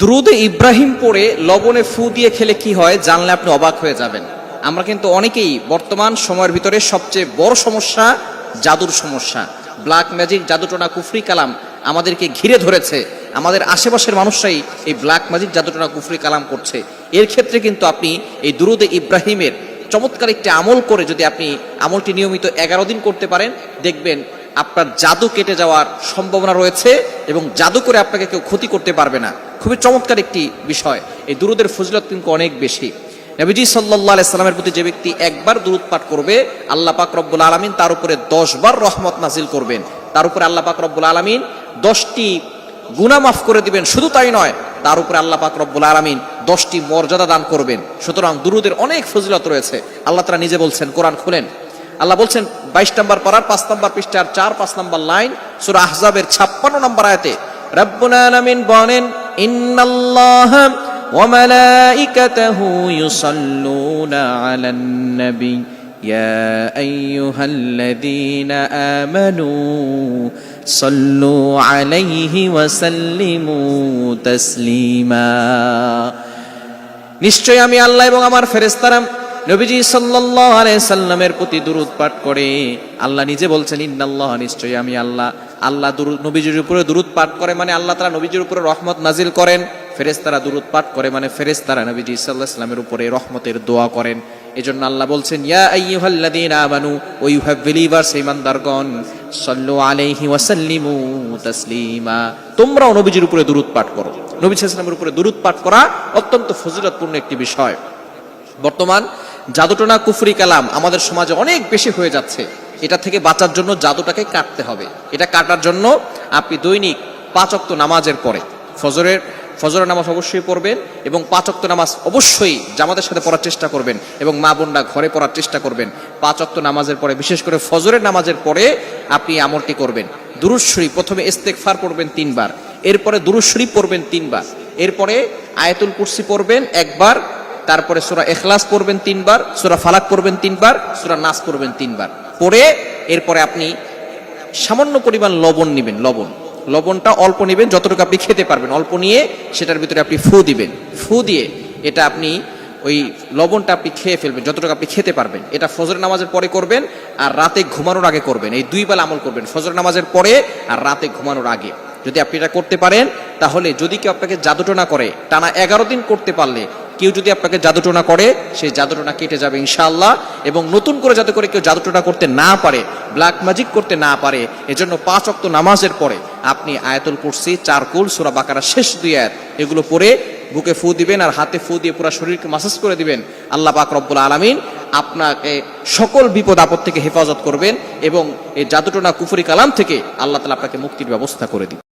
দুরুদে ইব্রাহিম পড়ে লবণে ফু দিয়ে খেলে কি হয় জানলে আপনি অবাক হয়ে যাবেন। আমরা কিন্তু অনেকেই বর্তমান সময়ের ভিতরে সবচেয়ে বড় সমস্যা জাদুর সমস্যা। ব্ল্যাক ম্যাজিক, জাদুটোনা, কুফরি কালাম আমাদেরকে ঘিরে ধরেছে। আমাদের আশেপাশের মানুষরাই এই ব্ল্যাক ম্যাজিক, জাদুটোনা, কুফরি কালাম করছে। এর ক্ষেত্রে কিন্তু আপনি এই দুরুদে ইব্রাহিমের চমৎকার একটি আমল করে যদি আপনি আমলটি নিয়মিত 11 দিন করতে পারেন, দেখবেন আপনার জাদু কেটে যাওয়ার সম্ভাবনা রয়েছে এবং জাদু করে আপনাকে কেউ ক্ষতি করতে পারবে না। খুবই চমৎকার একটি বিষয়। এই দুরুদের ফজিলত কিন্তু অনেক বেশি। নবীজি সাল্লাল্লাহু আলাইহি সাল্লামের প্রতি যে ব্যক্তি একবার দুরুদ পাঠ করবে, আল্লাহ পাক রব্বুল আলামিন তার উপরে 10 বার রহমত নাজিল করবেন। তার উপরে আল্লাহ পাক রব্বুল আলামিন 10টি গুনাহ মাফ করে দিবেন। শুধু তাই নয়, তার উপরে আল্লাহ পাক রব্বুল আলামিন 10টি মর্যাদা দান করবেন। সুতরাং দুরুদের অনেক ফজিলত রয়েছে। আল্লাহ তাআলা নিজে বলছেন, কোরআন খুলেন, আল্লাহ বলছেন 22 নম্বর পারার 5 নম্বর পৃষ্ঠার 4-5 নম্বর লাইন, সূরা আহজাবের 56 নম্বর আয়াতে রব্বুল আলামিন বলেন, ইন্নাল্লাহা ওয়া মালাইকাতাহু ইউসাল্লুনা আলান নবী ইয়া আইয়ুহাল্লাযীনা আমানু সাল্লু আলাইহি ওয়া সাল্লিমু তাসলিমা। নিশ্চয় আমি আল্লাহ এবং আমার ফেরেশতারা নবীজি সাল্লাল্লাহু আলাইহি সাল্লামের প্রতি দুরূদ পাঠ করে। আল্লাহ নিজে বলছেন, ইন্নাল্লাহ, নিশ্চয়ই আমি আল্লাহ। আল্লাহ নবীজির উপরে দুরূদ পাঠ করে মানে আল্লাহ তাআলা নবীজির উপরে রহমত নাজিল করেন। ফেরেশতারা দুরূদ পাঠ করে মানে ফেরেশতারা নবীজি সাল্লাল্লাহু আলাইহি সাল্লামের উপরে রহমতের দোয়া করেন। এজন্য আল্লাহ বলছেন, ইয়া আইয়ুহাল্লাযীনা আমানু, ও ইউ হ্যাভ বিলিভার্স, ঈমানদারগণ, সাল্লু আলাইহি ওয়া সাল্লিমু তাসলিমা, তোমরাও নবীজির উপরে দুরূদ পাঠ করো। নবী সাল্লাল্লাহু আলাইহি সাল্লামের উপরে দুরূদ পাঠ করা অত্যন্ত ফজিলতপূর্ণ একটি বিষয়। বর্তমান জাদুটোনা, কুফরি কালাম আমাদের সমাজে অনেক বেশি হয়ে যাচ্ছে। এটা থেকে বাঁচার জন্য জাদুটাকে কাটতে হবে। এটা কাটার জন্য আপনি দৈনিক 5 ওয়াক্ত নামাজের পরে ফজরের নামাজ অবশ্যই পড়বেন এবং 5 ওয়াক্ত নামাজ অবশ্যই জামাতের সাথে পড়ার চেষ্টা করবেন এবং মা বোনরা ঘরে পড়ার চেষ্টা করবেন। 5 ওয়াক্ত নামাজের পরে, বিশেষ করে ফজরের নামাজের পরে আপনি আমলটি করবেন। দুরূদ শরীফ, প্রথমে ইস্তেগফার পড়বেন 3 বার, এরপরে দুরূদ শরীফ পড়বেন 3 বার, এরপরে আয়াতুল কুরসি পড়বেন 1 বার, তারপরে সূরা ইখলাস পড়বেন 3 বার, সূরা ফালাক পড়বেন 3 বার, সূরা নাস পড়বেন 3 বার। পড়ে এরপরে আপনি সামান্য পরিমাণ লবণ নেবেন। লবণটা অল্প নেবেন, যতটুকু আপনি খেতে পারবেন অল্প নিয়ে সেটার ভিতরে আপনি ফু দিবেন। ফু দিয়ে এটা আপনি ওই লবণটা আপনি খেয়ে ফেলবেন যতটুকু আপনি খেতে পারবেন। এটা ফজর নামাজের পরে করবেন আর রাতে ঘুমানোর আগে করবেন। এই 2 বেলা আমল করবেন, ফজর নামাজের পরে আর রাতে ঘুমানোর আগে। যদি আপনি এটা করতে পারেন, তাহলে যদি কেউ আপনাকে জাদুটোনা করে, টানা 11 দিন করতে পারলে, কেউ যদি আপনাকে জাদুটোনা করে, সেই জাদুটোনা কেটে যাবে ইনশাআল্লাহ। এবং নতুন করে যাতে করে কেউ জাদুটোনা করতে না পারে, ব্ল্যাক ম্যাজিক করতে না পারে, এজন্য 5 ওয়াক্ত নামাজের পরে আপনি আয়াতুল কুরসি, 4 কুল, সূরা বাকারার শেষ 2 আয়াত এগুলো পড়ে বুকে ফু দিবেন আর হাতে ফু দিয়ে পুরো শরীরকে মাসাজ করে দিবেন। আল্লাহ পাক রব্বুল আলামিন আপনাকে সকল বিপদ আপদ থেকে হেফাজত করবেন এবং এই জাদুটোনা, কুফরি কালাম থেকে আল্লাহ তাআলা আপনাকে মুক্তির ব্যবস্থা করে দিবেন।